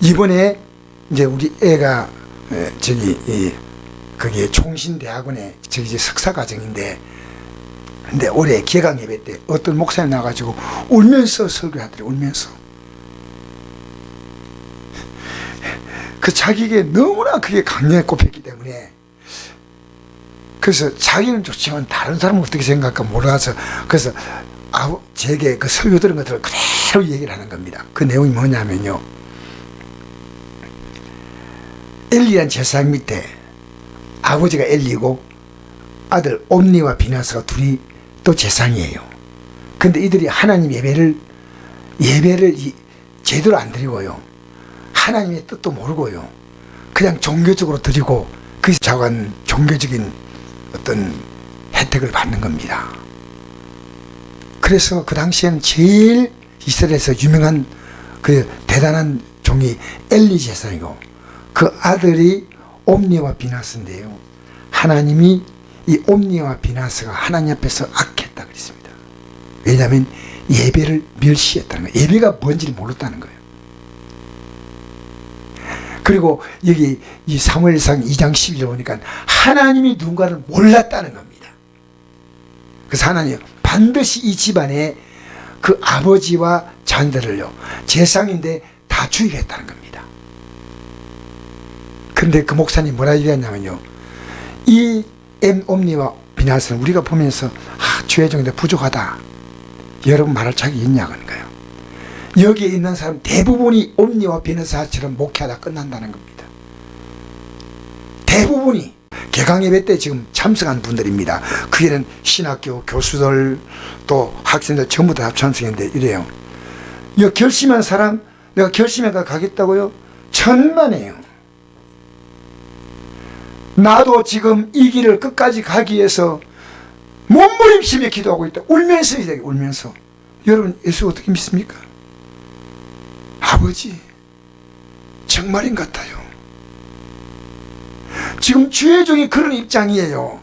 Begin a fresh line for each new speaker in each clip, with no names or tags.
이번에 이제 우리 애가 거기에 총신대학원에 저기 이제 석사과정인데, 근데 올해 개강 예배 때 어떤 목사님 나가지고 울면서 설교하더래. 울면서 그 자기에게 너무나 그게 강렬히 꼽혔기 때문에, 그래서 자기는 좋지만 다른 사람은 어떻게 생각할까 몰라서, 그래서 제게 그 설교 들은 것들을 그대로 얘기를 하는 겁니다. 그 내용이 뭐냐면요, 엘리란 제사장 밑에 아버지가 엘리고 아들 옴니와 비나스가 둘이 또 제사장이에요. 근데 이들이 하나님 예배를 제대로 안 드리고요, 하나님의 뜻도 모르고요, 그냥 종교적으로 드리고 그 작은 종교적인 어떤 혜택을 받는 겁니다. 그래서 그 당시에는 제일 이스라엘에서 유명한 그 대단한 종이 엘리 제사장이고, 그 아들이 옴니와 비나스인데요, 하나님이 이 옴니와 비나스가 하나님 앞에서 악했다 그랬습니다. 왜냐하면 예배를 멸시했다는 거예요. 예배가 뭔지를 몰랐다는 거예요. 그리고 여기 이 사무엘상 2장 12절 보니까 하나님이 누군가를 몰랐다는 겁니다. 그래서 하나님 반드시 이 집안에 그 아버지와 자녀들을요, 제사장인데 다 죽이겠다는 겁니다. 근데 그 목사님 뭐라 얘기했냐면요, 이 옴니와 비나스는 우리가 보면서 주의 종인데 부족하다, 여러분 말할 자격이 있냐는 거예요. 여기에 있는 사람 대부분이 옴니와 비나스처럼 목회하다 끝난다는 겁니다. 대부분이 개강 예배 때 지금 참석한 분들입니다. 그게는 신학교 교수들 또 학생들 전부 다 참석했는데 이래요. 결심한 사람, 내가 결심해가 가겠다고요? 천만에요. 나도 지금 이 길을 끝까지 가기 위해서 몸부림치며 기도하고 있다. 울면서 이제 울면서. 여러분 예수 어떻게 믿습니까? 아버지 정말인 것 같아요. 지금 주의 종이 그런 입장이에요.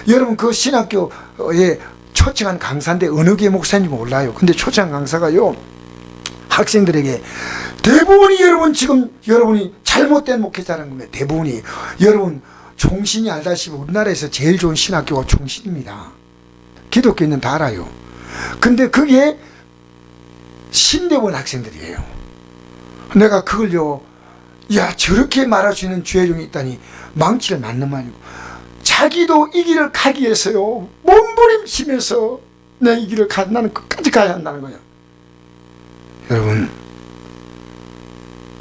여러분 그 신학교에 초청한 강사인데 어느 교회 목사인지 몰라요. 근데 초청한 강사가요, 학생들에게 대부분이 여러분이 잘못된 목회자라는 겁니다. 대부분이. 여러분 총신이 알다시피 우리나라에서 제일 좋은 신학교가 총신입니다. 기독교인은 다 알아요. 근데 그게 신대원 학생들이에요. 내가 그걸요, 야 저렇게 말할 수 있는 주의 종이 있다니 망치를 맞는 말이고, 자기도 이 길을 가기 위해서요 몸부림치면서 내 이 길을 나는 끝까지 가야 한다는 거예요. 여러분,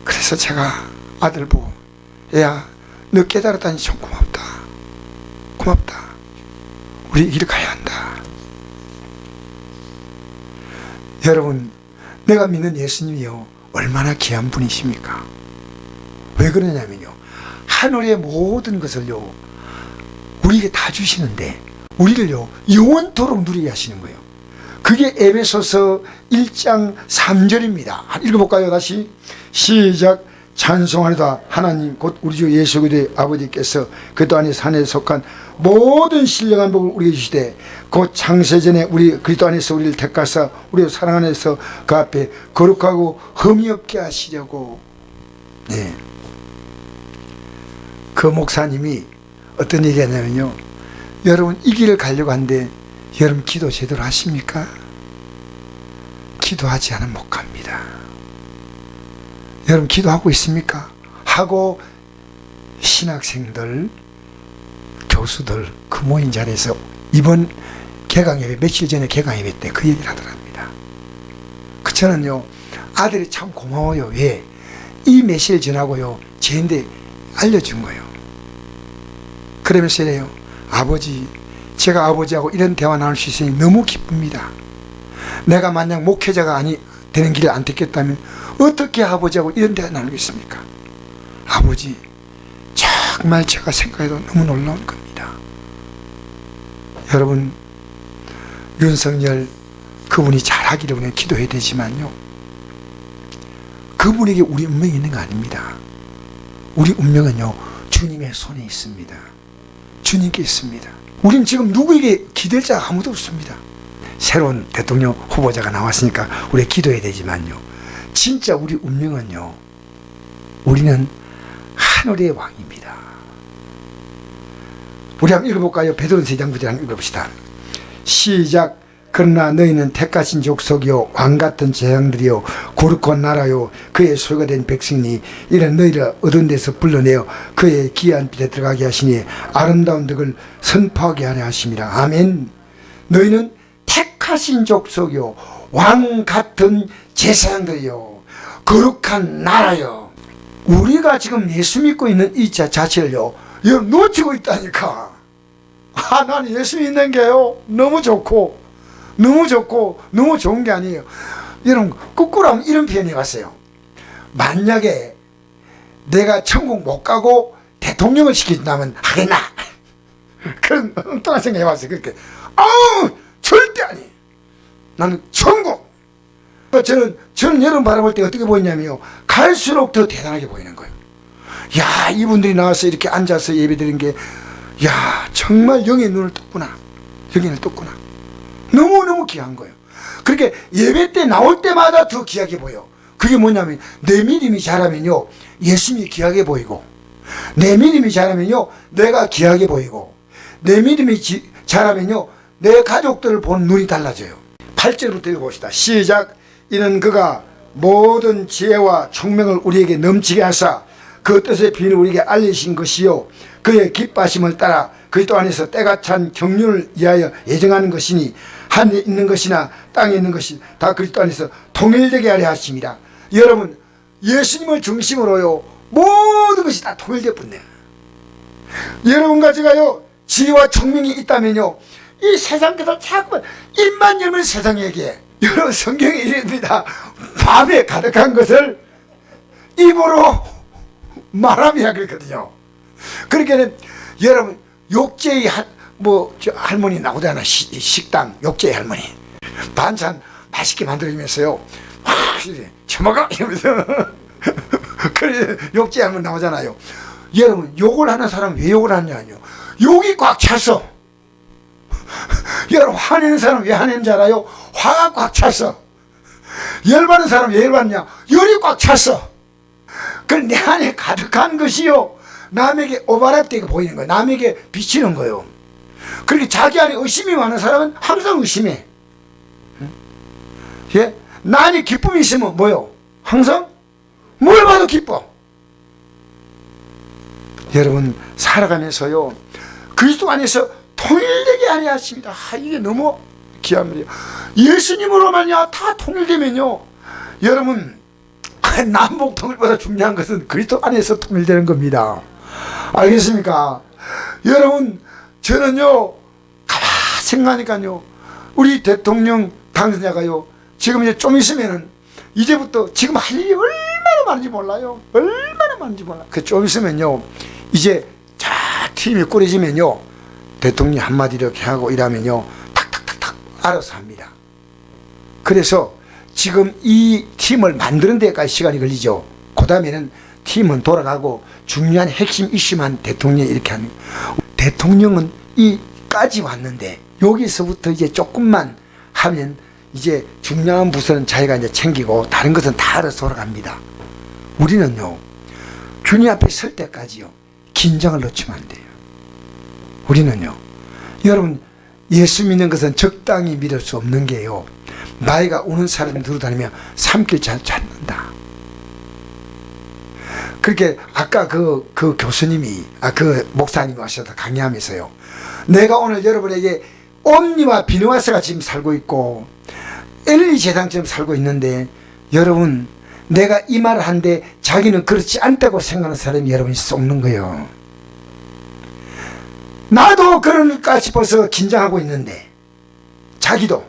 그래서 제가 아들 보고, 야 너 깨달았다니 참 고맙다. 우리 이 길을 가야 한다. 여러분, 내가 믿는 예수님이요 얼마나 귀한 분이십니까? 왜 그러냐면요, 하늘의 모든 것을요 우리에게 다 주시는데 우리를요 영원토록 누리게 하시는 거예요. 그게 에베소서 1장 3절입니다. 읽어볼까요? 다시 시작. 찬송하리다 하나님 곧 우리 주 예수 그리스도의 아버지께서 그도 안에 산에 속한 모든 신령한 복을 우리에게 주시되 곧 창세전에 우리 그리스도 안에서 우리를 택하사 우리 사랑 안에서 그 앞에 거룩하고 흠이 없게 하시려고. 네. 그 목사님이 어떤 얘기 하냐면요, 여러분 이 길을 가려고 하는데 여러분 기도 제대로 하십니까? 기도하지 않으면 못 갑니다. 여러분 기도하고 있습니까? 하고 신학생들, 교수들 그 모인 자리에서 이번 개강예배, 며칠 전에 개강예배 때 그 얘기를 하더랍니다. 저는요 아들이 참 고마워요. 왜? 이 메시지를 전하고요 제인데 알려준 거예요. 그러면서 이래요, 아버지, 제가 아버지하고 이런 대화 나눌 수 있으니 너무 기쁩니다. 내가 만약 목회자가 되는 길을 안 택했다면 어떻게 아버지하고 이런 대화 나누겠습니까? 아버지, 정말 제가 생각해도 너무 놀라운 겁니다. 여러분, 윤석열 그분이 잘하기를 우리는 기도해야 되지만요, 그분에게 우리 운명이 있는 거 아닙니다. 우리 운명은요 주님의 손에 있습니다. 주님께 있습니다. 우린 지금 누구에게 기댈 자가 아무도 없습니다. 새로운 대통령 후보자가 나왔으니까 우리 기도해야 되지만요, 진짜 우리 운명은요 우리는 하늘의 왕입니다. 우리 한번 읽어볼까요? 베드로전서 2장 9절 한번 읽어봅시다. 시작. 그러나 너희는 택하신 족속이요 왕같은 제왕들이요 거룩한 나라요 그의 소유가 된 백성이니 이런 너희를 어두운 데서 불러내어 그의 귀한 빛에 들어가게 하시니 아름다운 덕을 선포하게 하려 하심이라. 아멘. 너희는 택하신 족속이요 왕같은 제사장들이요 거룩한 나라요. 우리가 지금 예수 믿고 있는 이 자체를요 놓치고 있다니까. 나는 예수 믿는 게요 너무 좋고 너무 좋은 게 아니에요. 여러분 거꾸로 하면 이런 표현 해봤어요. 만약에 내가 천국 못 가고 대통령을 시킨다면 하겠나? 그런 엉뚱한 생각 해봤어요. 그렇게 절대 아니에요. 나는 천국. 저는 여러분 바라볼 때 어떻게 보이냐면요 갈수록 더 대단하게 보이는 거예요. 야, 이분들이 나와서 이렇게 앉아서 예배 드린 게 야, 정말 영의 눈을 떴구나. 영의 눈을 떴구나. 너무너무 귀한 거예요. 그렇게 예배 때 나올 때마다 더 귀하게 보여. 그게 뭐냐면 내 믿음이 자라면요 예수님이 귀하게 보이고, 내 믿음이 자라면요 내가 귀하게 보이고, 내 믿음이 자라면요 내 가족들을 보는 눈이 달라져요. 8절부터 읽어봅시다. 시작. 이는 그가 모든 지혜와 총명을 우리에게 넘치게 하사 그 뜻의 비밀을 우리에게 알리신 것이요 그의 기뻐하심을 따라 그리스도 안에서 때가 찬 경륜을 위하여 예정하는 것이니 하늘에 있는 것이나 땅에 있는 것이 다 그리스도 안에서 통일되게 하려 하십니다. 여러분 예수님을 중심으로요 모든 것이 다 통일되어 붙네요. 여러분과 제가요 지혜와 총명이 있다면요 이 세상에서 자꾸 입만 열면 세상에 얘기해. 여러분 성경에 이릅니다. 밤에 가득한 것을 입으로 말함이라 그랬거든요. 그러니까 여러분 욕제의 할머니 나오잖아. 식당 욕제의 할머니 반찬 맛있게 만들어주면서요 처먹어 이러면서 그래 욕제의 할머니 나오잖아요. 여러분 욕을 하는 사람은 왜 욕을 하느냐요 욕이 꽉 찼어. 여러분 화내는 사람은 왜 화내는 줄 알아요? 화가 꽉 찼어. 열받는 사람은 왜 열받냐? 열이 꽉 찼어. 그럼 내 안에 가득한 것이요 남에게 오바랩되게 보이는 거예요. 남에게 비치는 거예요. 그렇게 자기 안에 의심이 많은 사람은 항상 의심해. 예? 나 안에 기쁨이 있으면 뭐요? 항상 뭘 봐도 기뻐. 여러분 살아가면서요 그리스도 안에서 통일되게 하려 하십니다. 이게 너무 귀한 말이에요. 예수님으로만요 다 통일되면요 여러분 남북 통일보다 중요한 것은 그리스도 안에서 통일되는 겁니다. 알겠습니까? 여러분 저는요 가만 생각하니까요 우리 대통령 당선자가요 지금 이제 좀 있으면은 이제부터 지금 할 일이 얼마나 많은지 몰라요. 얼마나 많은지 몰라. 그 좀 있으면요 이제 자 팀이 꾸려지면요 대통령이 한마디 이렇게 하고 이러면요 탁탁탁탁 알아서 합니다. 그래서 지금 이 팀을 만드는 데까지 시간이 걸리죠. 그 다음에는 팀은 돌아가고 중요한 핵심 이슈만 대통령이 이렇게 하는. 대통령은 이까지 왔는데 여기서부터 이제 조금만 하면 이제 중요한 부서는 자기가 이제 챙기고 다른 것은 다 알아서 돌아갑니다. 우리는요 주님 앞에 설 때까지요 긴장을 놓치면 안 돼요. 우리는요 여러분 예수 믿는 것은 적당히 믿을 수 없는 게요 나이가 오는 사람이 들어다니면 삼킬 잘 찾는다. 그렇게 아까 그 교수님이 그 목사님이 와셔서 강의하면서요 내가 오늘 여러분에게 옴니와 비누와스가 지금 살고 있고 엘리 제당처럼 살고 있는데 여러분 내가 이 말을 하는데 자기는 그렇지 않다고 생각하는 사람이 여러분이 썩는 거예요. 나도 그럴까 싶어서 긴장하고 있는데 자기도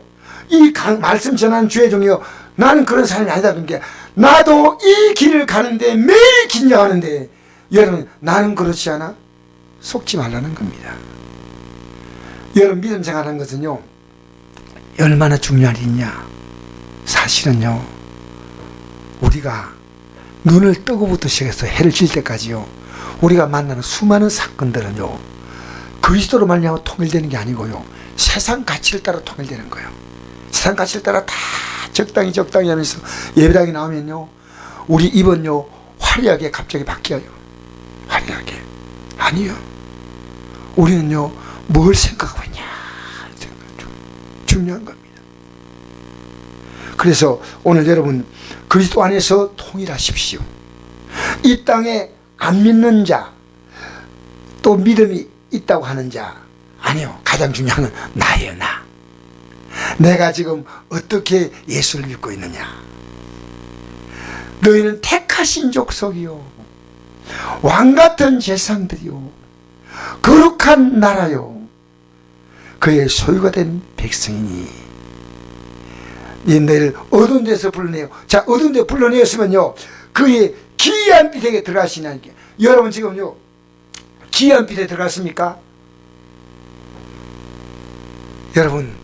이 말씀 전하는 주의 종이요 나는 그런 사람이 아니다. 그러니까 나도 이 길을 가는데 매일 긴장하는데 여러분 나는 그렇지 않아? 속지 말라는 겁니다. 여러분 믿음 생활하는 것은요 얼마나 중요한 일이냐. 사실은요 우리가 눈을 뜨고부터 시작해서 해를 질 때까지요 우리가 만나는 수많은 사건들은요 그리스도로 말미암아 통일되는 게 아니고요 세상 가치를 따라 통일되는 거예요. 세상 가치를 따라 다 적당히 하면서 예배당에 나오면요 우리 입은요 화려하게 갑자기 바뀌어요. 화려하게. 아니요. 우리는요, 뭘 생각하고 있냐 생각 중요한 겁니다. 그래서 오늘 여러분 그리스도 안에서 통일하십시오. 이 땅에 안 믿는 자, 또 믿음이 있다고 하는 자, 아니요. 가장 중요한 건 나예요. 내가 지금 어떻게 예수를 믿고 있느냐. 너희는 택하신 족속이요, 왕같은 제사장들이요, 거룩한 나라요, 그의 소유가 된 백성이니 너희를 어두운 데서 불러내요. 자, 어두운 데 불러내었으면요, 그의 기이한 빛에 들어가시나니까. 여러분 지금요 기이한 빛에 들어갔습니까? 여러분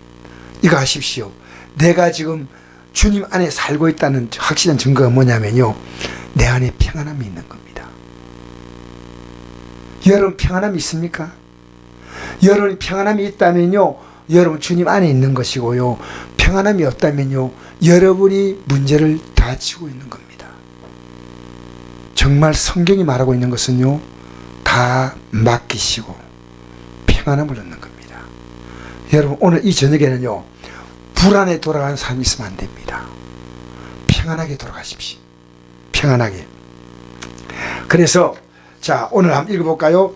이거 하십시오. 내가 지금 주님 안에 살고 있다는 확실한 증거가 뭐냐면요, 내 안에 평안함이 있는 겁니다. 여러분 평안함이 있습니까? 여러분 평안함이 있다면요, 여러분 주님 안에 있는 것이고요, 평안함이 없다면요, 여러분이 문제를 다 지고 있는 겁니다. 정말 성경이 말하고 있는 것은요, 다 맡기시고 평안함을 얻는 겁니다. 여러분 오늘 이 저녁에는요, 불안에 돌아가는 사람이 있으면 안 됩니다. 평안하게 돌아가십시오. 평안하게. 그래서 자, 오늘 한번 읽어볼까요?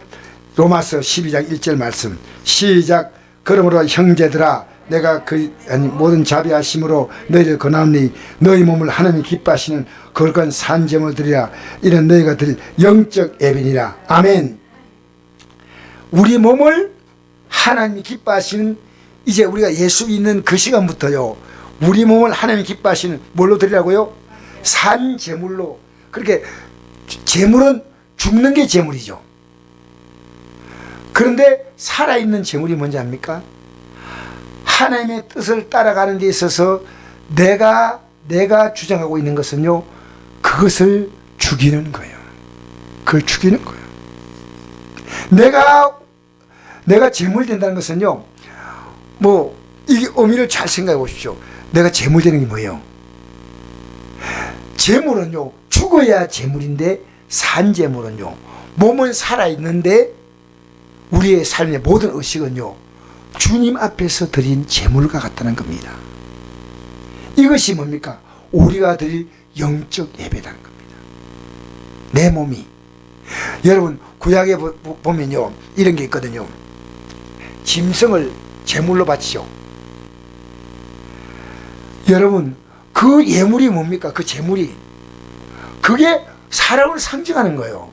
로마서 12장 1절 말씀 시작. 그러므로 형제들아, 내가 모든 자비하심으로 너희를 권하오니 너희 몸을 하나님이 기뻐하시는 거룩한 산제물 드리라. 이는 너희가 드릴 영적 예배니라. 아멘. 우리 몸을 하나님이 기뻐하시는, 이제 우리가 예수 믿는 그 시간부터요, 우리 몸을 하나님이 기뻐하시는 뭘로 드리라고요? 산제물로. 그렇게 제물은 죽는 게 제물이죠. 그런데 살아있는 제물이 뭔지 압니까? 하나님의 뜻을 따라가는 데 있어서 내가 주장하고 있는 것은요, 그것을 죽이는 거예요. 그걸 죽이는 거예요. 내가 제물 된다는 것은요, 뭐 이게 의미를 잘 생각해 보십시오. 내가 제물 되는 게 뭐예요? 제물은요, 죽어야 제물인데, 산제물은요, 몸은 살아있는데 우리의 삶의 모든 의식은요, 주님 앞에서 드린 제물과 같다는 겁니다. 이것이 뭡니까? 우리가 드릴 영적 예배라는 겁니다. 내 몸이. 여러분 구약에 보면요, 이런 게 있거든요. 짐승을 제물로 바치죠. 여러분 그 예물이 뭡니까? 그 제물이, 그게 사랑을 상징하는 거예요.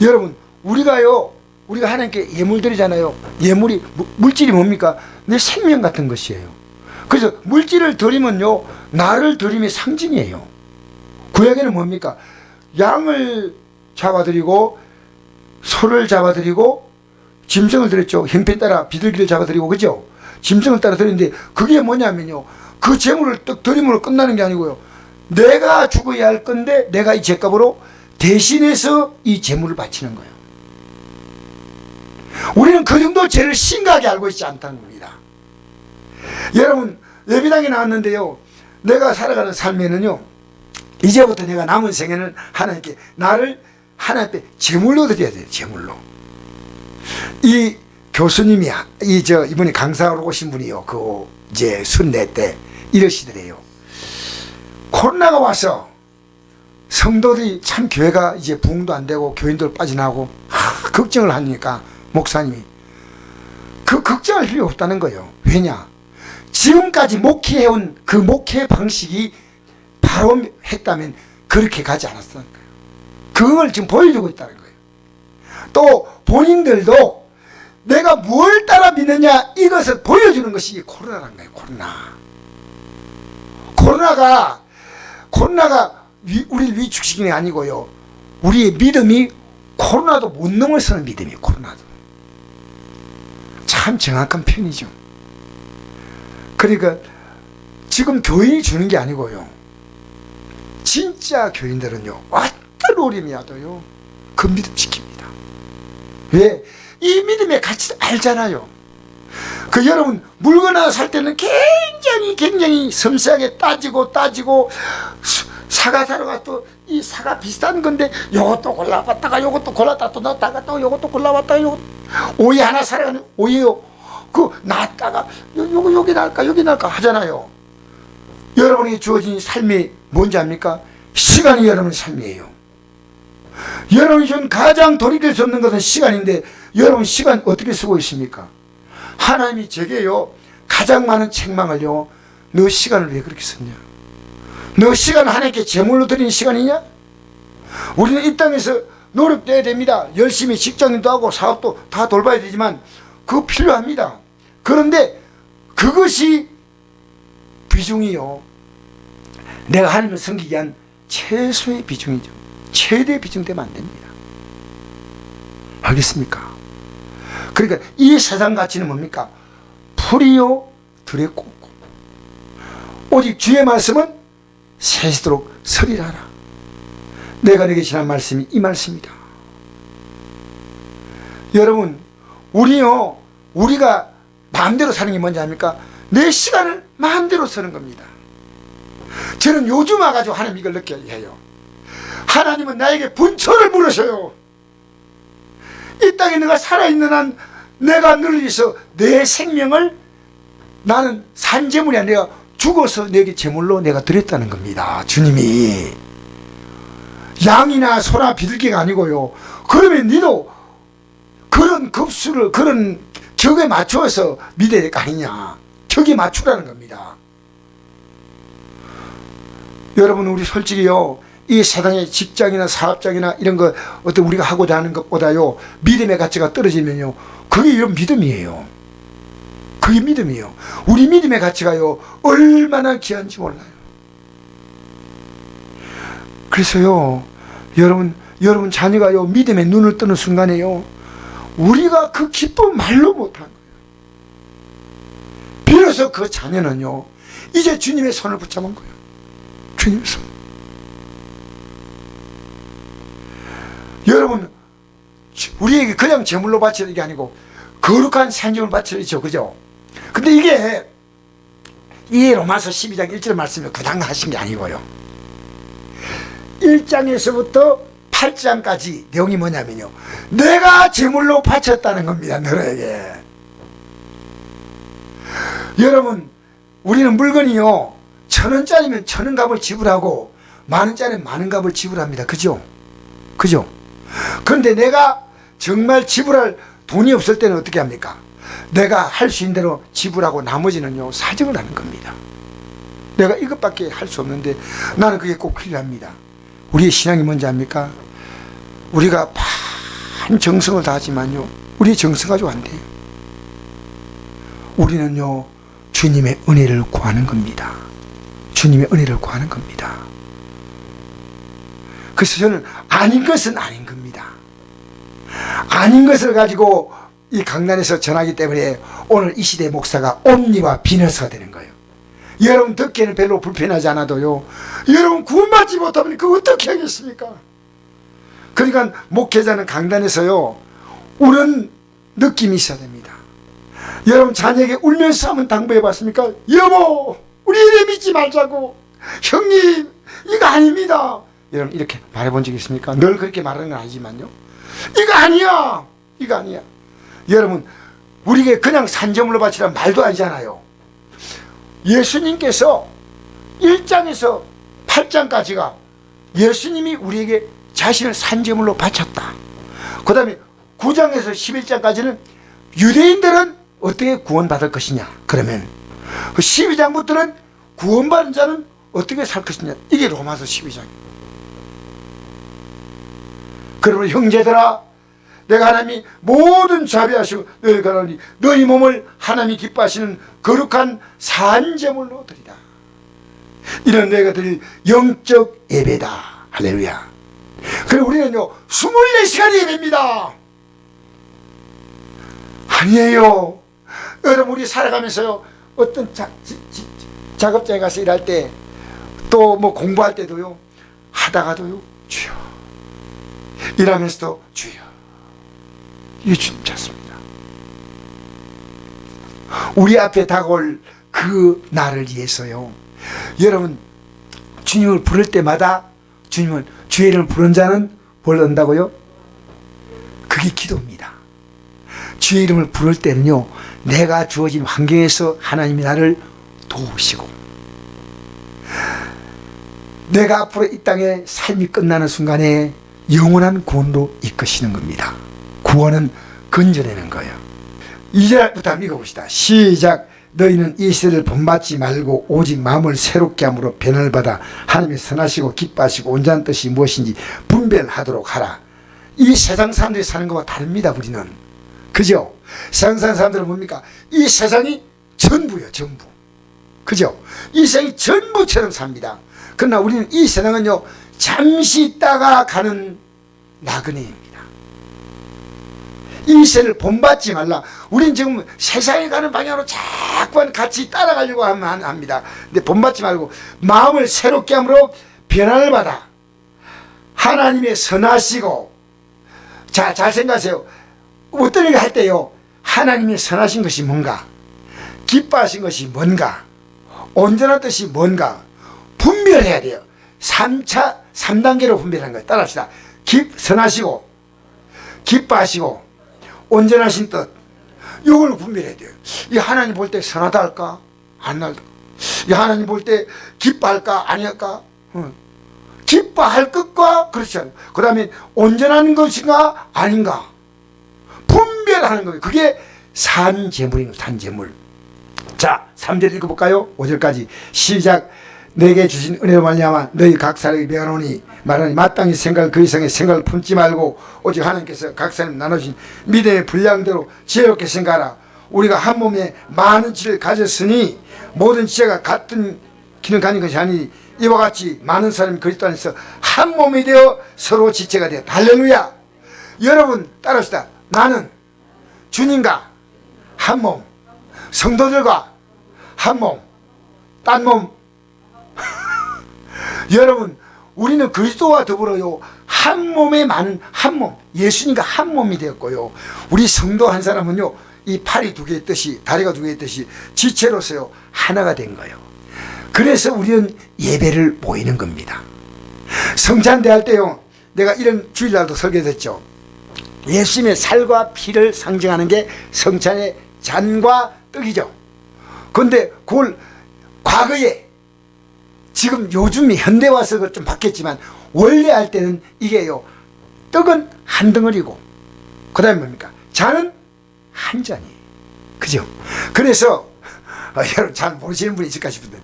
여러분 우리가 하나님께 예물 드리잖아요. 예물이 물질이 뭡니까? 내 생명 같은 것이에요. 그래서 물질을 드리면요, 나를 드림의 상징이에요. 구약에는 뭡니까? 양을 잡아드리고 소를 잡아드리고 짐승을 드렸죠. 형편에 따라 비둘기를 잡아드리고, 그죠? 짐승을 따라 드리는데, 그게 뭐냐면요, 그 재물을 떡 드림으로 끝나는 게 아니고요, 내가 죽어야 할 건데 내가 이 죄값으로 대신해서 이 재물을 바치는 거예요. 우리는 그 정도 죄를 심각하게 알고 있지 않다는 겁니다. 여러분 예배당에 나왔는데요, 내가 살아가는 삶에는요, 이제부터 내가 남은 생에는 하나님께 나를 하나님 앞에 제물로 드려야 돼요. 제물로. 이 교수님이 이번에 강사로 오신 분이요, 이제 순례 때 이러시더래요. 코로나가 와서 성도들이 참 교회가 이제 부흥도 안 되고 교인들 빠져나오고 걱정을 하니까 목사님이 그 걱정할 필요 없다는 거예요. 왜냐? 지금까지 목회해온 그 목회 방식이 바로 했다면 그렇게 가지 않았다는 거예요. 그걸 지금 보여주고 있다는 거예요. 또 본인들도 내가 뭘 따라 믿느냐, 이것을 보여주는 것이 코로나라는 거예요. 코로나가 우리를 위축시키는 게 아니고요, 우리의 믿음이 코로나도 못 넘어서는 믿음이에요. 코로나도 참 정확한 표현이죠. 그러니까 지금 교인이 주는 게 아니고요, 진짜 교인들은요, 어떤 어림이라도요 그 믿음 지킵니다. 왜? 이 믿음의 가치를 알잖아요. 여러분 물건 하나 살 때는 굉장히 섬세하게 따지고 사과 사러 가서 또 이 사과 비싼 건데 요것도 골라봤다가 요것도 골랐다 또 넣었다가 또 요것도 골라봤다가 요것 오이 하나 사러 가는 오이요. 그 놨다가 요거 여기 날까 여기 날까 하잖아요. 여러분이 주어진 삶이 뭔지 압니까? 시간이 여러분의 삶이에요. 여러분이 준 가장 돌이킬 수 없는 것은 시간인데 여러분 시간 어떻게 쓰고 있습니까? 하나님이 제게요 가장 많은 책망을요, 너 시간을 왜 그렇게 썼냐? 너 시간 하나님께 제물로 드리는 시간이냐? 우리는 이 땅에서 노력해야 됩니다. 열심히 직장인도 하고 사업도 다 돌봐야 되지만 그거 필요합니다. 그런데 그것이 비중이요, 내가 하나님을 섬기기 위한 최소의 비중이죠. 최대 비중 되면 안 됩니다. 알겠습니까? 그러니까 이 세상 가치는 뭡니까? 풀이요 들에 꽂고 오직 주의 말씀은 새시도록 서리라라. 내가 내게 지난 말씀이 이 말씀이다. 여러분, 우리가 마음대로 사는 게 뭔지 압니까? 내 시간을 마음대로 쓰는 겁니다. 저는 요즘 와가지고 하나님 이걸 느껴야 해요. 하나님은 나에게 분초를 물으셔요. 이 땅에 내가 살아있는 한 내가 너를 위해서 내 생명을 나는 산재물이 아니라 죽어서 내게 제물로 내가 드렸다는 겁니다. 주님이 양이나 소나 비둘기가 아니고요. 그러면 니도 그런 급수를 그런 격에 맞추어서 믿어야 될 거 아니냐. 격에 맞추라는 겁니다. 여러분, 우리 솔직히요, 이 세상의 직장이나 사업장이나 이런 거 어떤 우리가 하고자 하는 것보다요 믿음의 가치가 떨어지면요 그게 이런 믿음이에요. 그게 믿음이에요. 우리 믿음의 가치가요 얼마나 귀한지 몰라요. 그래서요 여러분 자녀가요 믿음의 눈을 뜨는 순간에요 우리가 그 기쁨 말로 못한 거예요. 비로소 그 자녀는요 이제 주님의 손을 붙잡은 거예요. 주님의 손. 여러분, 우리에게 그냥 제물로 바치는 게 아니고 거룩한 산재물 바치죠. 그죠? 근데 이게 이 로마서 12장 1절 말씀을 그냥 하신 게 아니고요. 1장에서부터 8장까지 내용이 뭐냐면요. 내가 제물로 바쳤다는 겁니다. 너에게. 여러분, 우리는 물건이요 1,000원짜리면 1,000원 값을 지불하고 만원짜리면 만원 값을 지불합니다. 그죠? 그죠? 그런데 내가 정말 지불할 돈이 없을 때는 어떻게 합니까? 내가 할 수 있는 대로 지불하고 나머지는요 사정을 하는 겁니다. 내가 이것밖에 할 수 없는데 나는 그게 꼭 필요합니다. 우리의 신앙이 뭔지 압니까? 우리가 반 정성을 다하지만요 우리의 정성 가지고 안 돼요. 우리는요 주님의 은혜를 구하는 겁니다. 주님의 은혜를 구하는 겁니다. 그래서 저는 아닌 것은 아닌 겁니다. 아닌 것을 가지고 이 강단에서 전하기 때문에 오늘 이 시대 목사가 옴니와 비너스가 되는 거예요. 여러분 듣기에는 별로 불편하지 않아도요 여러분 구원받지 못하면 그거 어떻게 하겠습니까? 그러니까 목회자는 강단에서요 우는 느낌이 있어야 됩니다. 여러분 자녀에게 울면서 한번 당부해 봤습니까? 여보 우리 이래 믿지 말자고. 형님 이거 아닙니다. 여러분 이렇게 말해본 적 있습니까? 늘 그렇게 말하는 건 아니지만요 이거 아니야 이거 아니야. 여러분 우리에게 그냥 산재물로 바치란 말도 아니잖아요. 예수님께서 1장에서 8장까지가 예수님이 우리에게 자신을 산재물로 바쳤다. 그 다음에 9장에서 11장까지는 유대인들은 어떻게 구원받을 것이냐. 그러면 12장부터는 구원받은 자는 어떻게 살 것이냐. 이게 로마서 12장입니다. 그러므로 형제들아 내가 하나님이 모든 자비하시고 너희 가라니 너희 몸을 하나님이 기뻐하시는 거룩한 산제물로 드리라. 이런 너희가 드릴 영적 예배다. 할렐루야. 그리고 우리는요 24시간 예배입니다. 아니에요. 여러분 우리 살아가면서요 어떤 작업장에 가서 일할 때 또 뭐 공부할 때도요 하다가도요 주여 일하면서도 주여 이게 주님 찾습니다. 우리 앞에 다가올 그 날을 위해서요 여러분 주님을 부를 때마다 주님을 주의 이름을 부른 자는 뭘 얻는다고요? 그게 기도입니다. 주의 이름을 부를 때는요, 내가 주어진 환경에서 하나님이 나를 도우시고, 내가 앞으로 이 땅에 삶이 끝나는 순간에 영원한 구원으로 이끄시는 겁니다. 구원은 건져내는 거예요. 2절부터 한번 읽어봅시다. 시작. 너희는 이 세대를 본받지 말고 오직 마음을 새롭게 함으로 변화를 받아 하나님의 선하시고 기뻐하시고 온전한 뜻이 무엇인지 분별하도록 하라. 이 세상 사람들이 사는 것과 다릅니다. 우리는. 그죠? 세상 사는 사람들은 뭡니까? 이 세상이 전부예요. 전부. 그죠? 이 세상이 전부처럼 삽니다. 그러나 우리는 이 세상은요, 잠시 있다가 가는 나그네입니다. 이 세를 본받지 말라. 우린 지금 세상에 가는 방향으로 자꾸만 같이 따라가려고 합니다. 근데 본받지 말고 마음을 새롭게 함으로 변화를 받아 하나님의 선하시고, 자, 잘 생각하세요. 어떤 일을 할 때요, 하나님의 선하신 것이 뭔가, 기뻐하신 것이 뭔가, 온전한 뜻이 뭔가 분별해야 돼요. 3단계로 분별하는 거예요. 따라합시다. 선하시고, 기뻐하시고, 온전하신 뜻, 이걸 분별해야 돼요. 이 하나님 볼 때 선하다 할까? 안 할까? 이 하나님 볼 때 기뻐할까? 아니할까? 기뻐할 것과 그렇지 않아요. 그 다음에 온전한 것인가? 아닌가? 분별하는 거예요. 그게 산재물인 거예요. 산재물. 자, 3절 읽어볼까요? 5절까지 시작. 내게 주신 은혜로 말미암아 너희 각 사람에게 명하노니 말하니 마땅히 생각을 그 이상의 생각을 품지 말고 오직 하나님께서 각 사람 나눠주신 믿음의 분량대로 지혜롭게 생각하라. 우리가 한 몸에 많은 지를 가졌으니 모든 지혜가 같은 기능 가진 것이 아니니 이와 같이 많은 사람이 그리스도 안에서 한 몸이 되어 서로 지체가 되었다. 할렐루야. 여러분 따라합시다. 나는 주님과 한 몸, 성도들과 한 몸, 딴 몸. 여러분, 우리는 그리스도와 더불어요, 한 몸에 많은 한 몸, 예수님과 한 몸이 되었고요, 우리 성도 한 사람은요, 이 팔이 두 개의 뜻이, 다리가 두 개의 뜻이 지체로서요 하나가 된 거예요. 그래서 우리는 예배를 모이는 겁니다. 성찬대 할 때요, 내가 이런 주일날도 설교했죠. 예수님의 살과 피를 상징하는 게 성찬의 잔과 떡이죠. 그런데 그걸 과거에, 지금 요즘 현대 와서 좀 바뀌었지만 원래 할 때는 이게요, 떡은 한 덩어리고 그 다음에 뭡니까? 잔은 한 잔이에요. 그죠? 그래서 여러분 잘 모르시는 분이 있을까 싶은데,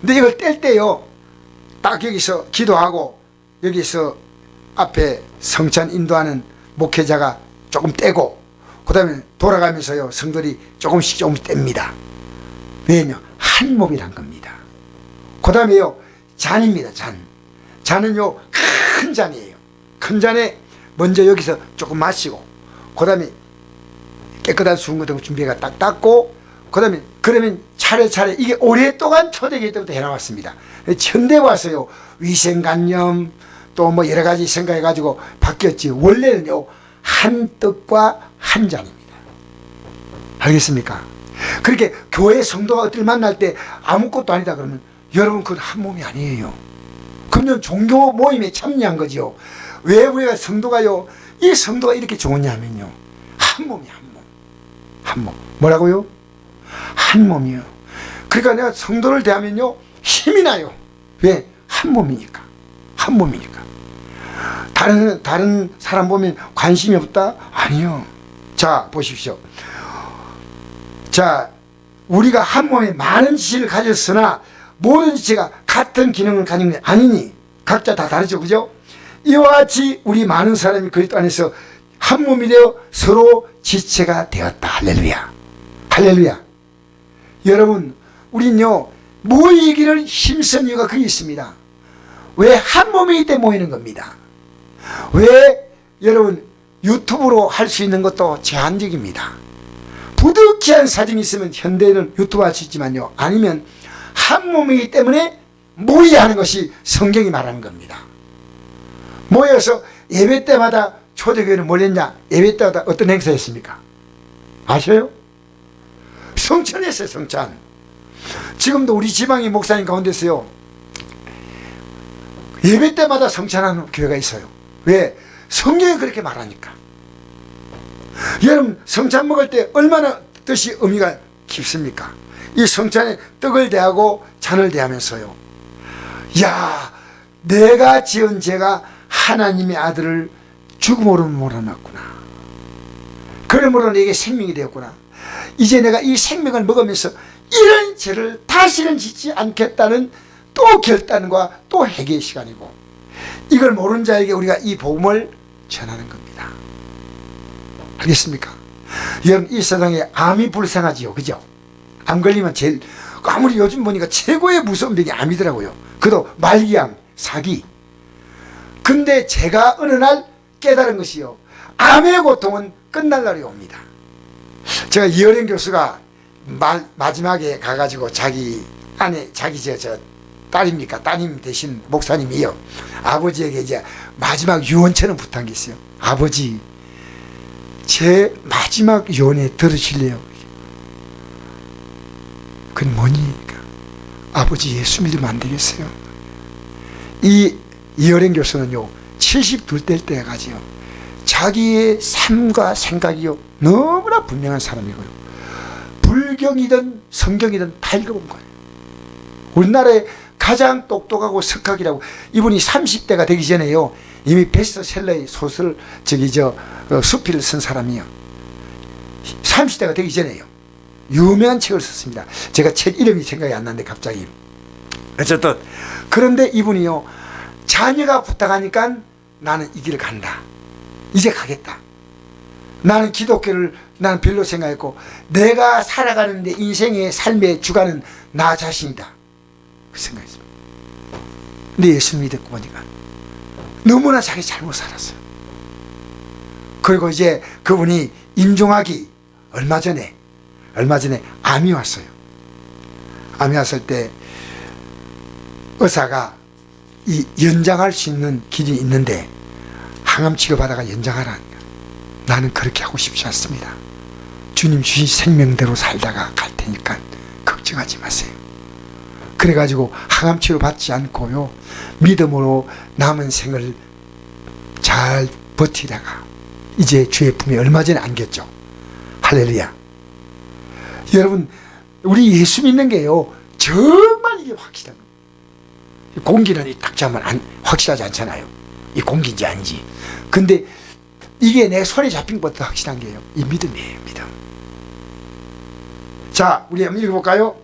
근데 이걸 뗄 때요, 딱 여기서 기도하고 여기서 앞에 성찬 인도하는 목회자가 조금 떼고 그 다음에 돌아가면서요 성들이 조금씩 뗍니다. 왜냐? 한 몸이란 겁니다. 그 다음에요 잔입니다. 잔은요 큰 잔이에요. 큰 잔에 먼저 여기서 조금 마시고 그 다음에 깨끗한 수은 같은 거 준비해가 딱 닦고 그 다음에 그러면 차례차례 이게 오랫동안 초대기 때부터 해나왔습니다. 현대 와서요 위생관념 또 뭐 여러 가지 생각해 가지고 바뀌었지, 원래는요 한 떡과 한 잔입니다. 알겠습니까? 그렇게 교회 성도가 어딜 만날 때 아무것도 아니다 그러면 여러분 그건 한 몸이 아니에요. 그건 종교 모임에 참여한 거지요. 왜 우리가 성도가요, 이 성도가 이렇게 좋으냐면요, 한 몸이 한 몸. 뭐라고요? 한 몸이요. 그러니까 내가 성도를 대하면요 힘이 나요. 왜? 한 몸이니까. 다른 사람 보면 관심이 없다? 아니요. 자, 보십시오. 자, 우리가 한 몸에 많은 지체를 가졌으나 모든 지체가 같은 기능을 가진 게 아니니 각자 다 다르죠. 그죠? 이와 같이 우리 많은 사람이 그리스도 안에서 한 몸이 되어 서로 지체가 되었다. 할렐루야. 여러분, 우린요 모이기를 힘쓴 이유가 그게 있습니다. 왜? 한 몸이기 때문에 모이는 겁니다. 왜? 여러분, 유튜브로 할 수 있는 것도 제한적입니다. 부득이한 사정이 있으면 현대는 유튜브 할 수 있지만요, 아니면 한 몸이기 때문에 모여야 하는 것이 성경이 말하는 겁니다. 모여서 예배 때마다, 초대교회는 뭘 했냐? 예배 때마다 어떤 행사했습니까? 아셔요? 성찬했어요. 성찬. 지금도 우리 지방의 목사님 가운데서요 예배 때마다 성찬하는 교회가 있어요. 왜? 성경이 그렇게 말하니까. 여러분, 성찬 먹을 때 얼마나 뜻이 의미가 깊습니까? 이 성찬에 떡을 대하고 잔을 대하면서요, 야, 내가 지은 죄가 하나님의 아들을 죽음으로 몰아놨구나. 그러므로 내게 생명이 되었구나. 이제 내가 이 생명을 먹으면서 이런 죄를 다시는 짓지 않겠다는 또 결단과 또 회개의 시간이고, 이걸 모르는 자에게 우리가 이 복음을 전하는 겁니다. 알겠습니까? 여러분, 이 세상에 암이 불쌍하지요. 그죠? 암 걸리면 제일, 아무리 요즘 보니까 최고의 무서운 병이 암이더라고요. 그도 말기암, 사기. 근데 제가 어느 날 깨달은 것이요, 암의 고통은 끝날 날이 옵니다. 제가 이어령 교수가 마지막에 가가지고 자기 아내, 자기 저 딸입니까? 따님 되신 목사님이요, 아버지에게 이제 마지막 유언처럼 부탁한 게 있어요. 아버지, 제 마지막 유언에 들으실래요? 그건 뭐니까? 아버지, 예수 믿으면 안 되겠어요? 이 이어령 교수는요, 72대 때까지요, 자기의 삶과 생각이요, 너무나 분명한 사람이고요, 불경이든 성경이든 다 읽어본 거예요. 우리나라에 가장 똑똑하고 석학이라고, 이분이 30대가 되기 전에요, 이미 베스트셀러의 소설, 수필을 쓴 사람이요. 30대가 되기 전에요, 유명한 책을 썼습니다. 제가 책 이름이 생각이 안 나는데 갑자기. 어쨌든, 그런데 이분이요, 자녀가 부탁하니까 나는 이 길을 간다. 이제 가겠다. 나는 기독교를 나는 별로 생각했고, 내가 살아가는데 인생의 삶의 주관은 나 자신이다. 그 생각했습니다. 근데 예수 믿고 보니까 너무나 자기 잘못 살았어요. 그리고 이제 그분이 임종하기 얼마 전에 암이 왔어요. 암이 왔을 때 의사가 이 연장할 수 있는 길이 있는데 항암 치료 받아가 연장하라. 나는 그렇게 하고 싶지 않습니다. 주님 주신 생명대로 살다가 갈 테니까 걱정하지 마세요. 그래가지고 항암 치료 받지 않고요, 믿음으로 남은 생을 잘 버티다가 이제 주의 품에 얼마 전에 안겼죠. 할렐루야. 여러분, 우리 예수 믿는 게요, 정말 이게 확실한 거예요. 공기는 딱 잡으면 확실하지 않잖아요. 이 공기인지 아닌지. 근데 이게 내 손에 잡힌 것보다 확실한 게요, 이 믿음이에요. 믿음. 자, 우리 한번 읽어볼까요?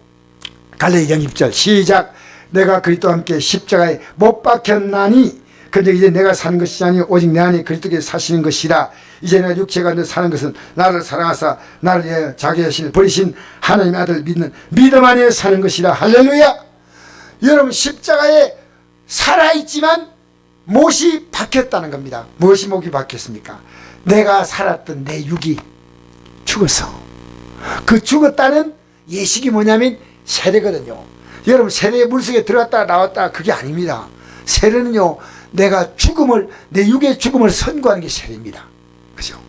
갈라디아 2절 시작. 내가 그리스도와 함께 십자가에 못 박혔나니 근데 이제 내가 사는 것이 아니 오직 내 안에 그리스도께서 사시는 것이라. 이제 내가 육체가 늘 사는 것은 나를 사랑하사 나를 위하여 자기 자신을 버리신 하나님의 아들 믿는 믿음 안에 사는 것이라. 할렐루야. 여러분, 십자가에 살아있지만 못이 박혔다는 겁니다. 무엇이 목이 박혔습니까? 내가 살았던 내 육이 죽었어. 그 죽었다는 예식이 뭐냐면 세례거든요. 여러분, 세례의 물속에 들어갔다 나왔다 그게 아닙니다. 세례는요, 내가 내 육의 죽음을 선고하는 게 세례입니다. 그죠?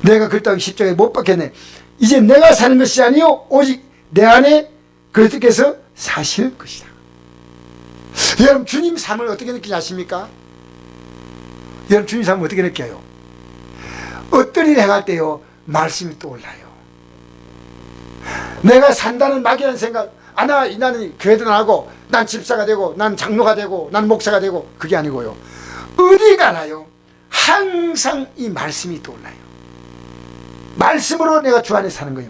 내가 그렇다고 십자가에 못 박혔네. 이제 내가 사는 것이 아니요 오직 내 안에 그리스도께서 사실 것이다. 여러분, 주님 삶을 어떻게 느끼지 아십니까? 여러분, 주님 삶을 어떻게 느껴요? 어떤 일을 행할 때요, 말씀이 떠올라요. 내가 산다는 막연한 생각, 나는 교회도 나가고, 난 집사가 되고, 난 장로가 되고, 난 목사가 되고, 그게 아니고요, 어디 가나요, 항상 이 말씀이 떠올라요. 말씀으로 내가 주 안에 사는 거예요.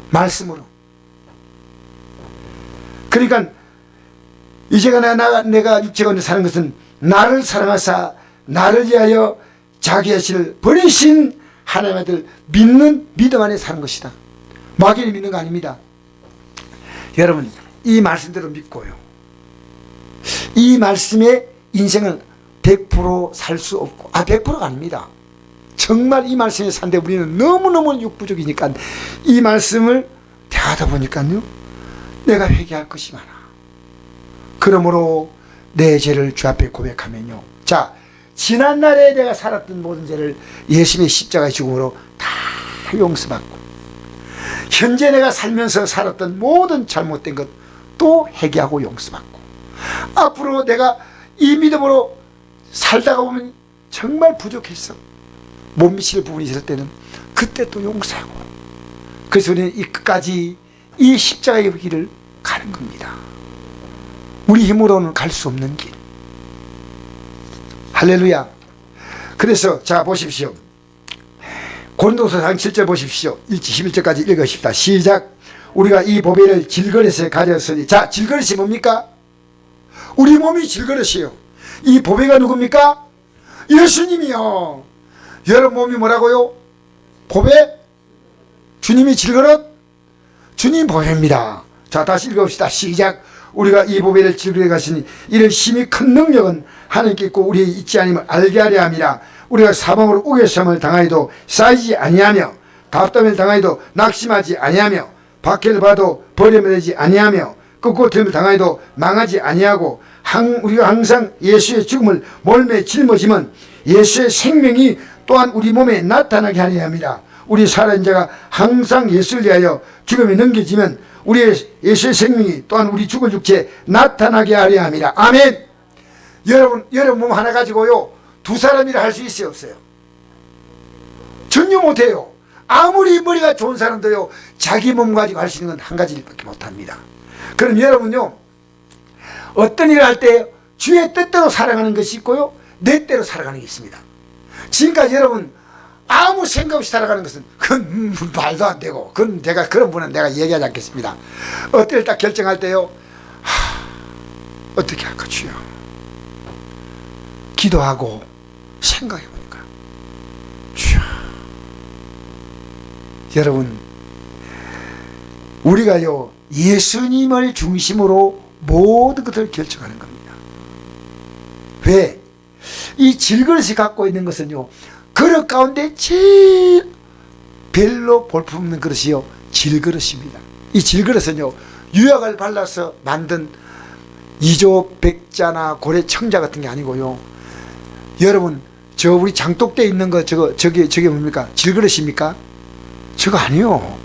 말씀으로. 그러니까 이제가 내가 육체 가운데 사는 것은 나를 사랑하사 나를 위하여 자기 자신을 버리신 하나님의 아들 믿는 믿음 안에 사는 것이다. 막연히 믿는 거 아닙니다. 여러분, 이 말씀대로 믿고요, 이 말씀에 인생을 100% 살 수 없고, 100%가 아닙니다. 정말 이 말씀에 산데 우리는 너무너무 육부족이니까 이 말씀을 대하다 보니까요, 내가 회개할 것이 많아. 그러므로 내 죄를 주 앞에 고백하면요, 자, 지난날에 내가 살았던 모든 죄를 예수님의 십자가의 죽음으로 다 용서받고, 현재 내가 살면서 살았던 모든 잘못된 것 또 회개하고 용서받고, 앞으로 내가 이 믿음으로 살다가 보면 정말 부족했어. 못 미칠 부분이 있을 때는 그때 또 용서하고. 그래서 우리는 이 끝까지 이 십자가의 길을 가는 겁니다. 우리 힘으로는 갈 수 없는 길. 할렐루야. 그래서 자 보십시오. 고린도서 7절 보십시오. 11절까지 읽으십시다. 시작. 우리가 이 보배를 질그릇에 가졌으니. 자, 질그릇이 뭡니까? 우리 몸이 질그릇이에요. 이 보배가 누굽니까? 예수님이요. 여러분 몸이 뭐라고요? 보배? 주님이 질그릇? 주님 보배입니다. 자, 다시 읽읍시다. 시작. 우리가 이 보배를 질그릇에 가시니 이런 심히 큰 능력은 하나님께 있고 우리의 있지 아님을 알게 하려 함이라. 우리가 사방으로 우겨섬을 당하여도 쌓이지 아니하며 답답을 당하여도 낙심하지 아니하며 박해를 받아도 버림되지 아니하며 끄고틀을 당하여도 망하지 아니하고 우리가 항상 예수의 죽음을 몰매 짊어지면 예수의 생명이 또한 우리 몸에 나타나게 하려 합니다. 우리 살아있는 자가 항상 예수를 위하여 죽음에 넘겨지면 우리의 예수의 생명이 또한 우리 죽을 육체에 나타나게 하려 합니다. 아멘. 여러분 몸 하나 가지고요 두 사람이라 할 수 있어요, 없어요? 전혀 못해요. 아무리 머리가 좋은 사람도요 자기 몸 가지고 할 수 있는 건 한 가지밖에 못합니다. 그럼 여러분요 어떤 일을 할 때 주의 뜻대로 살아가는 것이 있고요 내 때로 살아가는 게 있습니다. 지금까지 여러분 아무 생각 없이 살아가는 것은 그건 말도 안 되고 그런 분은 내가 얘기하지 않겠습니다. 어떨 딱 결정할 때요 어떻게 할까 주여 기도하고 생각해보니까 주여. 여러분 우리가요 예수님을 중심으로 모든 것을 결정하는 겁니다. 왜? 이 질그릇이 갖고 있는 것은요 그릇 가운데 제일 별로 볼품없는 그릇이요 질그릇입니다. 이 질그릇은요 유약을 발라서 만든 이조 백자나 고래 청자 같은 게 아니고요 여러분 저 우리 장독대에 있는 거 저게 뭡니까? 질그릇입니까? 저거 아니요.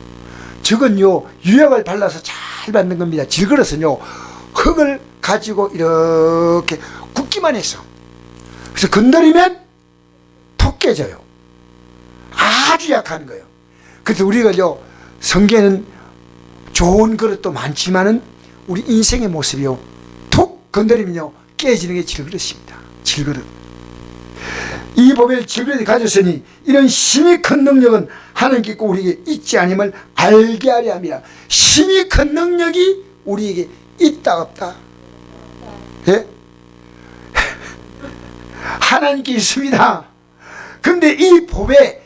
저건요 유약을 발라서 잘 만든 겁니다. 질그릇은요 흙을 가지고 이렇게 굽기만 해서 그래서 건드리면 톡 깨져요. 아주 약한 거예요. 그래서 우리가요 성경에는 좋은 그릇도 많지만은 우리 인생의 모습이요 톡 건드리면요 깨지는 게 질그릇입니다. 질그릇. 이 보배를 질그릇에 가졌으니 이런 심히 큰 능력은 하나님께 있고 우리에게 있지 아님을 알게 하려 함이라. 심히 큰 능력이 우리에게 있다 없다? 예? 하나님께 있습니다. 근데 이 보배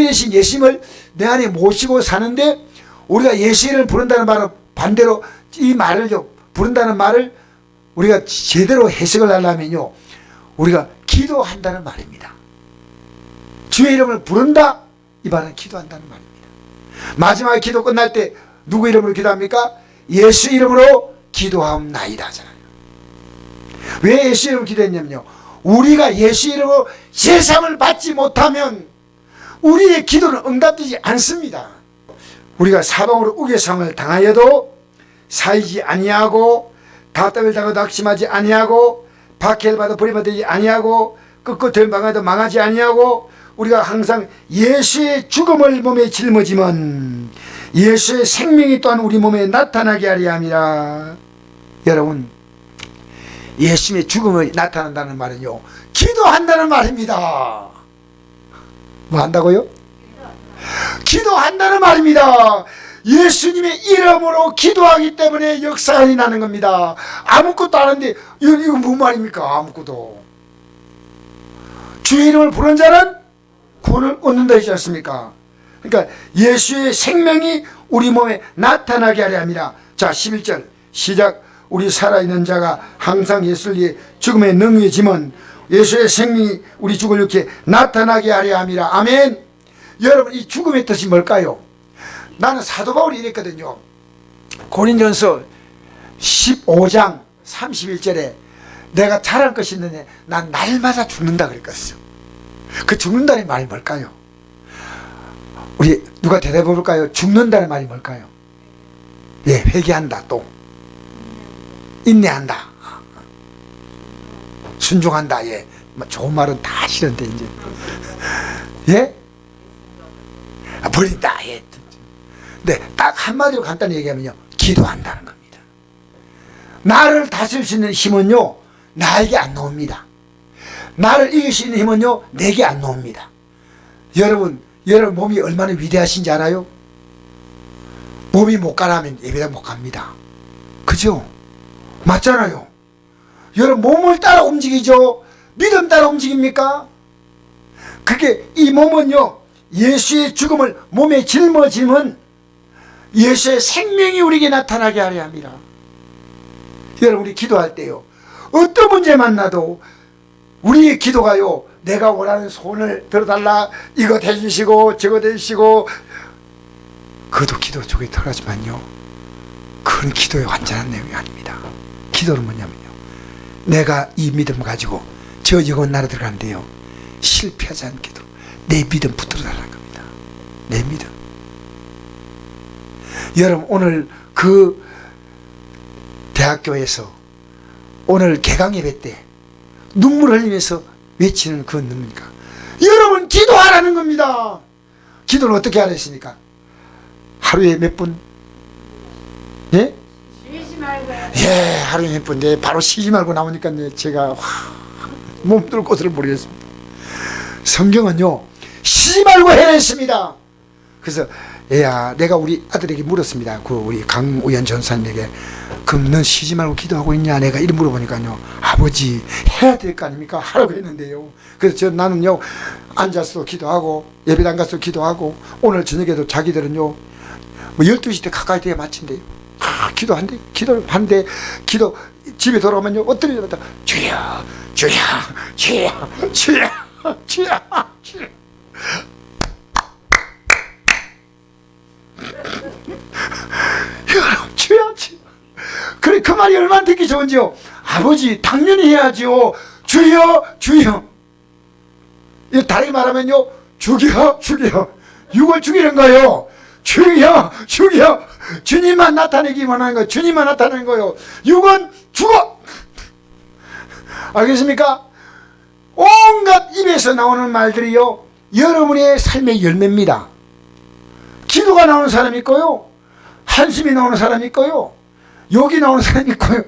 대신 예수님을 내 안에 모시고 사는데 우리가 예수를 부른다는 말은 반대로 이 말을요 부른다는 말을 우리가 제대로 해석을 하려면요 우리가 기도한다는 말입니다. 주의 이름을 부른다 이 말은 기도한다는 말입니다. 마지막에 기도 끝날 때 누구 이름으로 기도합니까? 예수 이름으로 기도하옵나이다 하잖아요. 왜 예수 이름으로 기도했냐면요 우리가 예수 이름으로 세상을 받지 못하면 우리의 기도는 응답되지 않습니다. 우리가 사방으로 우겨성을 당하여도 사이지 아니하고 답답을 당하도 낙심하지 아니하고 박해를 받아 버림받지 아니하고 끝끝을 망하도 망하지 아니하고 우리가 항상 예수의 죽음을 몸에 짊어지면 예수의 생명이 또한 우리 몸에 나타나게 하려 함이라. 여러분 예수님의 죽음을 나타난다는 말은요 기도한다는 말입니다. 뭐 한다고요? 기도한다는 말입니다. 예수님의 이름으로 기도하기 때문에 역사가 일어나는 겁니다. 아무것도 안 하는데 이거 뭔 말입니까? 아무것도. 주의 이름을 부른 자는 구원을 얻는다 했지 않습니까? 그러니까 예수의 생명이 우리 몸에 나타나게 하려 함이라. 자 11절 시작. 우리 살아있는 자가 항상 예수를 위해 죽음에 능해지면 예수의 생명이 우리 죽을 육체에 나타나게 하려 함이라. 아멘. 여러분 이 죽음의 뜻이 뭘까요? 나는 사도 바울이 이랬거든요. 고린전서 15장 31절에 내가 잘할 것이 있는데 난 날마다 죽는다 그랬거든요. 그 죽는다는 말이 뭘까요? 우리 누가 대답해 볼까요? 죽는다는 말이 뭘까요? 예, 회개한다. 또 인내한다. 순종한다. 예. 좋은 말은 다 싫은데 이제 예? 버린다. 예. 네, 딱 한마디로 간단히 얘기하면요, 기도한다는 겁니다. 나를 다스릴 수 있는 힘은요, 나에게 안 나옵니다. 나를 이길 수 있는 힘은요, 내게 안 나옵니다. 여러분 몸이 얼마나 위대하신지 알아요? 몸이 못 가라면 예배당 못 갑니다. 그죠? 맞잖아요. 여러분 몸을 따라 움직이죠. 믿음 따라 움직입니까? 그게 이 몸은요, 예수의 죽음을 몸에 짊어짐은 예수의 생명이 우리에게 나타나게 하려 합니다. 여러분, 우리 기도할 때요, 어떤 문제 만나도 우리의 기도가요, 내가 원하는 소원을 들어달라, 이것 해주시고 저것 해주시고, 그것도 기도 속에 들어가지만요, 그건 기도의 완전한 내용이 아닙니다. 기도는 뭐냐면요, 내가 이 믿음 가지고 저 영혼 나라 들어가는데요, 실패하지 않게도 내 믿음 붙들어 달라는 겁니다. 내 믿음. 여러분, 오늘 그 대학교에서 오늘 개강 예배 때 눈물 흘리면서 외치는 그건 뭡니까? 여러분, 기도하라는 겁니다. 기도는 어떻게 하라 했습니까? 하루에 몇 분? 예?
쉬지 말고요.
예, 하루에 몇 분. 네, 바로 쉬지 말고 나오니까 제가 몸둘 곳을 모르겠습니다. 성경은요, 쉬지 말고 해라 했습니다. 그래서 얘야, 내가 우리 아들에게 물었습니다. 그 우리 강우연 전사님에게, 그럼 넌 쉬지 말고 기도하고 있냐? 내가 이렇게 물어보니까요, 아버지 해야 될 거 아닙니까? 하라고 했는데요. 그래서 나는요, 앉아서 기도하고 예배당 가서 기도하고, 오늘 저녁에도 자기들은요, 뭐 12시 때 가까이 돼야 마친대요. 기도한대. 기도 집에 돌아오면요, 어떤 일이 있다. 주여 주여 주여 주여 주여 주여. 여러분, 주여 주여. 그래, 그 말이 얼마나 듣기 좋은지요. 아버지 당연히 해야지요. 주여 주여. 이 다르게 말하면요, 죽여 육을 죽이는 거예요. 죽여 주님만 나타내기 원하는 거예요. 주님만 나타내는 거예요. 육은 죽어. 알겠습니까? 온갖 입에서 나오는 말들이요, 여러분의 삶의 열매입니다. 기도가 나오는 사람이 있고요, 한숨이 나오는 사람이 있고요, 욕이 나오는 사람이 있고요,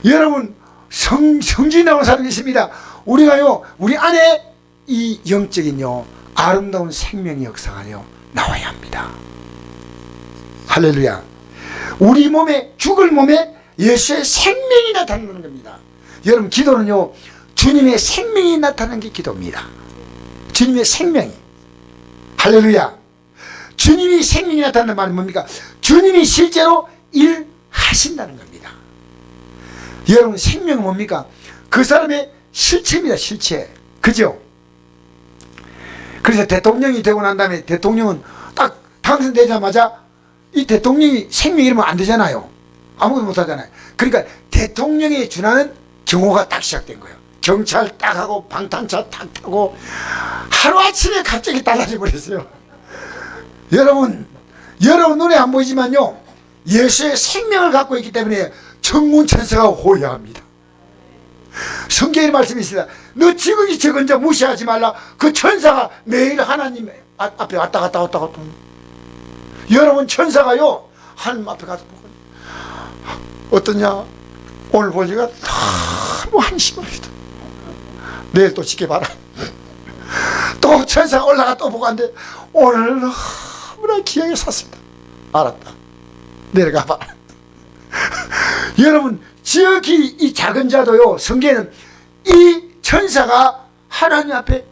여러분 성질이 나오는 사람이 있습니다. 우리가요, 우리 안에 이 영적인요, 아름다운 생명의 역사가요 나와야 합니다. 할렐루야. 우리 몸에, 죽을 몸에 예수의 생명이 나타나는 겁니다. 여러분, 기도는요, 주님의 생명이 나타나는 게 기도입니다. 주님의 생명이. 할렐루야. 주님이 생명이 나타나는 말은 뭡니까? 주님이 실제로 일하신다는 겁니다. 여러분, 생명은 뭡니까? 그 사람의 실체입니다. 실체. 그죠? 그래서 대통령이 되고 난 다음에 대통령은 딱 당선되자마자 이 대통령이 생명 이러면 안 되잖아요. 아무것도 못 하잖아요. 그러니까 대통령에 준하는 경호가 딱 시작된 거예요. 경찰 딱 하고 방탄차 탁 타고 하루아침에 갑자기 달라져 버렸어요. 여러분 눈에 안 보이지만요, 예수의 생명을 갖고 있기 때문에 천군 천사가 호야합니다. 성경의 말씀이 있습니다. 너 지극히 적은 자 무시하지 말라. 그 천사가 매일 하나님 앞에 왔다 갔다. 여러분, 천사가요, 하나님 앞에 가서 보고, 어떠냐? 오늘 보니까 너무 한심합니다. 내일 또 지켜봐라. 또 천사가 올라가 또 보고 한데, 오늘 너무나 귀하게 샀습니다. 알았다. 내려가봐라. 여러분, 지극히 이 작은 자도요, 성경에는 이 천사가 하나님 앞에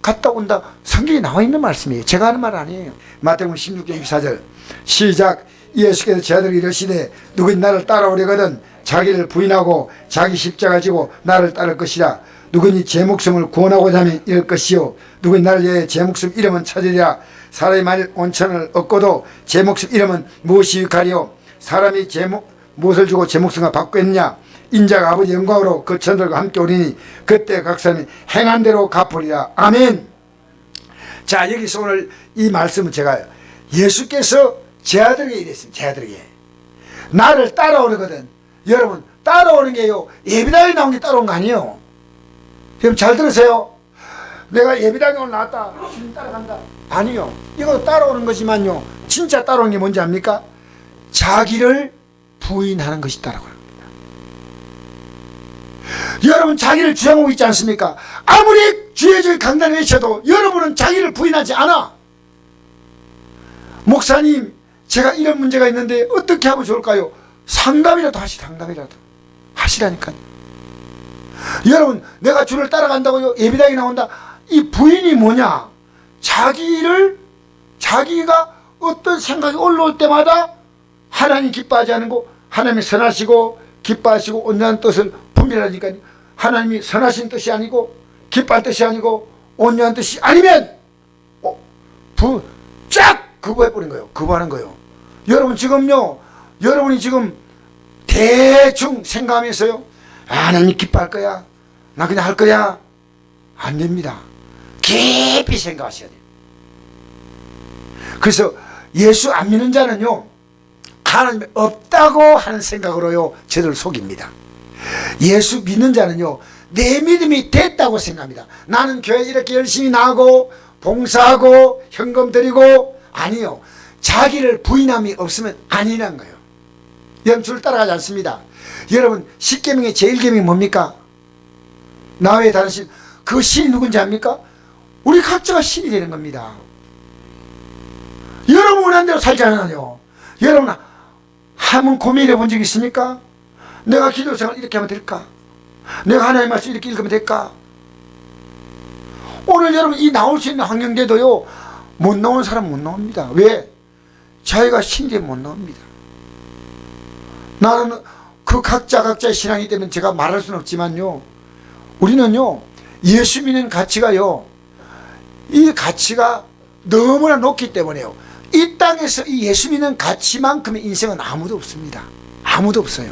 갔다 온다, 성경에 나와 있는 말씀이에요. 제가 하는 말 아니에요. 마태복음 16장 24절 시작. 예수께서 제자들에게 이르시되 누구니 나를 따라오려거든 자기를 부인하고 자기 십자가 지고 나를 따를 것이라. 누구니 제 목숨을 구원하고자 하면 잃을 것이요 누구니 나를 위하여 제 목숨 잃으면 찾으리라. 사람이 만일 온천을 얻고도 제 목숨 잃으면 무엇이 유익하리요. 사람이 무엇을 주고 제 목숨과 바꾸겠느냐. 인자가 아버지 영광으로 그 천들과 함께 오리니 그때 각 사람이 행한 대로 갚으리라. 아멘. 자, 여기서 오늘 이 말씀은 제가, 예수께서 제자들에게 이랬습니다. 제자들에게 나를 따라오려거든. 여러분, 따라오는 게요, 예배당에 나온 게 따라온 거 아니에요. 그럼 잘 들으세요. 내가 예배당에 오늘 나왔다, 주님 따라간다. 아니요. 이거 따라오는 거지만요, 진짜 따라오는 게 뭔지 압니까? 자기를 부인하는 것이 따라오는 겁니다. 여러분 자기를 주장하고 있지 않습니까? 아무리 주의 주의 강단에 외쳐도 여러분은 자기를 부인하지 않아. 목사님, 제가 이런 문제가 있는데 어떻게 하면 좋을까요? 상담이라도 상담이라도 하시라니까요. 여러분, 내가 주를 따라간다고요, 예배당에 나온다. 이 부인이 뭐냐? 자기가 어떤 생각이 올라올 때마다 하나님 기뻐하지 않은 거, 하나님이 선하시고 기뻐하시고 온유한 뜻을 분별하니까, 하나님이 선하신 뜻이 아니고 기뻐할 뜻이 아니고 온유한 뜻이 아니면 쫙 거부해버린 거예요. 거부하는 거예요. 여러분 지금요, 여러분이 지금 대충 생각하면서요, 하나님 기뻐할 거야, 나 그냥 할 거야, 안 됩니다. 깊이 생각하셔야 돼요. 그래서 예수 안 믿는 자는요, 하나님이 없다고 하는 생각으로요, 저를 속입니다. 예수 믿는 자는요, 내 믿음이 됐다고 생각합니다. 나는 교회 이렇게 열심히 나가고 봉사하고 현금 드리고, 아니요, 자기를 부인함이 없으면 아니란 거예요. 여러분 줄 따라가지 않습니다. 여러분 10계명의 제일 계명이 뭡니까? 나 외에 다른 신, 그 신이 누군지 압니까? 우리 각자가 신이 되는 겁니다. 여러분 원하는 대로 살지 않아요. 여러분 한번 고민해 본 적 있습니까? 내가 기도 생활 이렇게 하면 될까? 내가 하나님의 말씀 이렇게 읽으면 될까? 오늘 여러분 이 나올 수 있는 환경대도요, 못 나오는 사람은 못 나옵니다. 왜? 자기가 신이 못 나옵니다. 나는 그 각자의 신앙이기 때문에 제가 말할 수는 없지만요, 우리는요, 예수 믿는 가치가요, 이 가치가 너무나 높기 때문에요, 이 땅에서 이 예수 믿는 가치만큼의 인생은 아무도 없습니다. 아무도 없어요.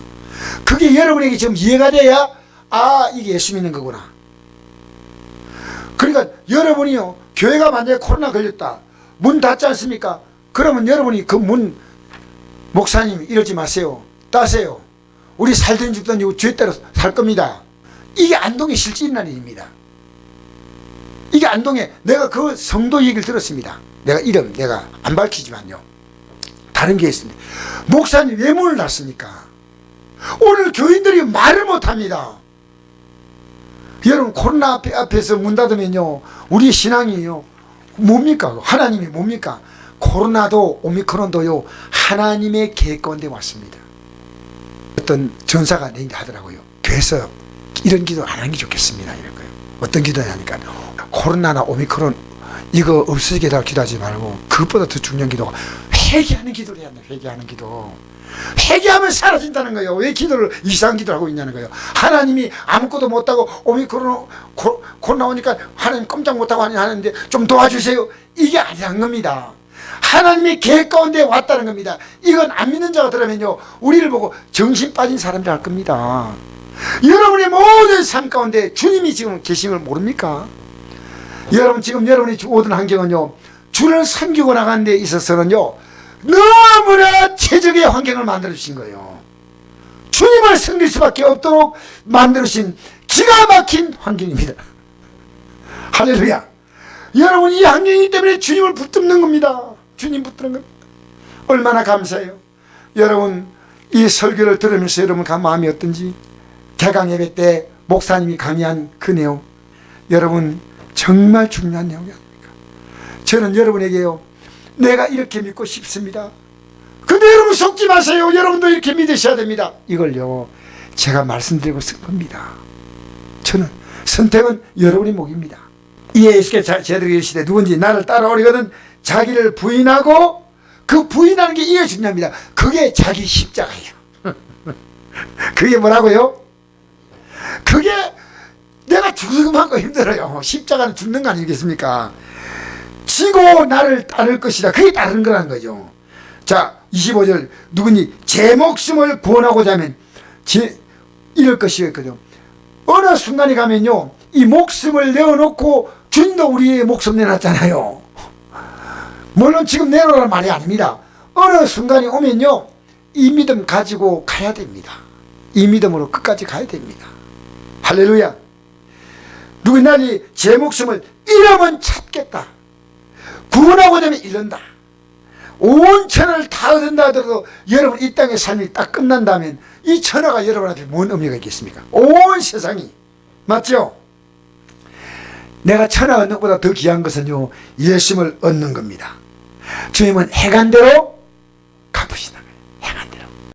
그게 여러분에게 지금 이해가 돼야, 아, 이게 예수 믿는 거구나. 그러니까 여러분이요, 교회가 만약에 코로나 걸렸다, 문 닫지 않습니까? 그러면 여러분이 그 문, 목사님 이러지 마세요, 따세요, 우리 살든 죽든 주에 따라 살 겁니다. 이게 안동의 실제 일어난 일입니다. 이게 안동에, 내가 그 성도 얘기를 들었습니다. 내가 안 밝히지만요, 다른 게 있습니다. 목사님 왜 문을 닫습니까? 오늘 교인들이 말을 못합니다. 여러분 코로나 앞에서 문 닫으면요, 우리 신앙이요 뭡니까? 하나님이 뭡니까? 코로나도 오미크론도요, 하나님의 계획 가운데 왔습니다. 어떤 전사가 내일 하더라고요. 그래서 이런 기도 안 하는 게 좋겠습니다, 이런 거예요. 어떤 기도냐니까, 코로나나 오미크론 이거 없어지게 해달라고 기도하지 말고, 그것보다 더 중요한 기도가 회개하는 기도를 해야 한다. 회개하는 기도. 회개하면 사라진다는 거예요. 왜 기도를 이상한 기도를 하고 있냐는 거예요. 하나님이 아무것도 못하고 오미크론 코로나 오니까 하나님 꼼짝 못하고 하는데 좀 도와주세요, 이게 아니란 겁니다. 하나님의 계획 가운데 왔다는 겁니다. 이건 안 믿는 자가 들으면요, 우리를 보고 정신 빠진 사람들 할 겁니다. 여러분의 모든 삶 가운데 주님이 지금 계신 걸 모릅니까? 여러분 지금 여러분이 오던 환경은요, 주를 섬기고 나가는 데 있어서는요, 너무나 최적의 환경을 만들어 주신 거예요. 주님을 섬길 수밖에 없도록 만들어 주신 기가 막힌 환경입니다. 할렐루야. 여러분 이 환경이기 때문에 주님을 붙드는 겁니다. 주님 붙드는 겁니다. 얼마나 감사해요. 여러분 이 설교를 들으면서 여러분 마음이 어떤지, 개강 예배 때 목사님이 강의한 그 내용, 여러분 정말 중요한 내용이 아닙니까? 저는 여러분에게요, 내가 이렇게 믿고 싶습니다. 근데 여러분 속지 마세요. 여러분도 이렇게 믿으셔야 됩니다. 이걸요, 제가 말씀드리고 쓴 겁니다. 저는 선택은 여러분의 목입니다. 이에 예수께 제대로 이르시되 누군지 나를 따라오려거든 자기를 부인하고, 그 부인하는 게 이게 중요합니다. 그게 자기 십자가예요. 그게 뭐라고요? 그게 내가 죽는 거 힘들어요. 십자가는 죽는 거 아니겠습니까? 지고 나를 따를 것이다. 그게 따르는 거라는 거죠. 자 25절, 누구니 제 목숨을 구원하고자 하면 이럴 것이거든요. 어느 순간에 가면요, 이 목숨을 내어놓고, 주님도 우리의 목숨 내놨잖아요. 물론 지금 내놓으라는 말이 아닙니다. 어느 순간이 오면요, 이 믿음 가지고 가야 됩니다. 이 믿음으로 끝까지 가야 됩니다. 할렐루야. 누구나니 제 목숨을 잃으면 찾겠다. 구원하고 되면 잃는다. 온 천하를 다 얻은다 하더라도 여러분 이 땅의 삶이 딱 끝난다면 이 천하가 여러분한테 뭔 의미가 있겠습니까? 온 세상이. 맞죠? 내가 천하 얻는 것보다 더 귀한 것은요, 예수님을 얻는 겁니다. 주님은 해간대로 갚으시다.